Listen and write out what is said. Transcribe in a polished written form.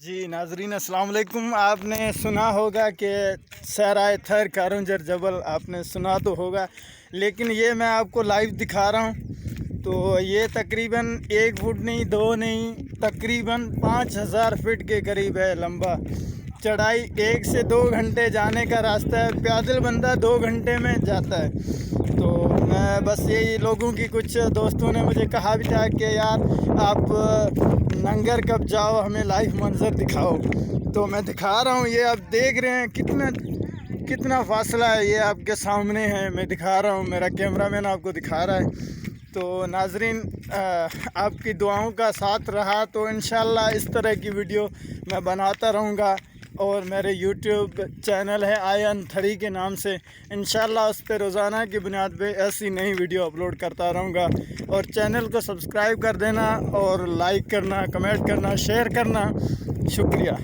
جی ناظرین السلام علیکم. آپ نے سنا ہوگا کہ صحرائے تھر کارنجر جبل آپ نے سنا تو ہوگا، لیکن یہ میں آپ کو لائیو دکھا رہا ہوں. تو یہ تقریباً 1 فٹ نہیں 2 نہیں تقریباً 5000 فٹ کے قریب ہے لمبا. چڑھائی 1 سے 2 گھنٹے جانے کا راستہ ہے، پیدل بندہ 2 گھنٹے میں جاتا ہے. تو میں بس یہی لوگوں کی کچھ دوستوں نے مجھے کہا بھی تھا کہ یار آپ ننگر کب جاؤ، ہمیں لائیو منظر دکھاؤ. تو میں دکھا رہا ہوں، یہ آپ دیکھ رہے ہیں کتنا فاصلہ ہے. یہ آپ کے سامنے ہے، میں دکھا رہا ہوں، میرا کیمرہ مین آپ کو دکھا رہا ہے. تو ناظرین آپ کی دعاؤں کا ساتھ رہا تو انشاءاللہ اس طرح کی ویڈیو میں بناتا رہوں گا. اور میرے یوٹیوب چینل ہے آئین 3 کے نام سے، انشاءاللہ اس پہ روزانہ کی بنیاد پہ ایسی نئی ویڈیو اپلوڈ کرتا رہوں گا. اور چینل کو سبسکرائب کر دینا اور لائک کرنا، کمنٹ کرنا، شیئر کرنا. شکریہ.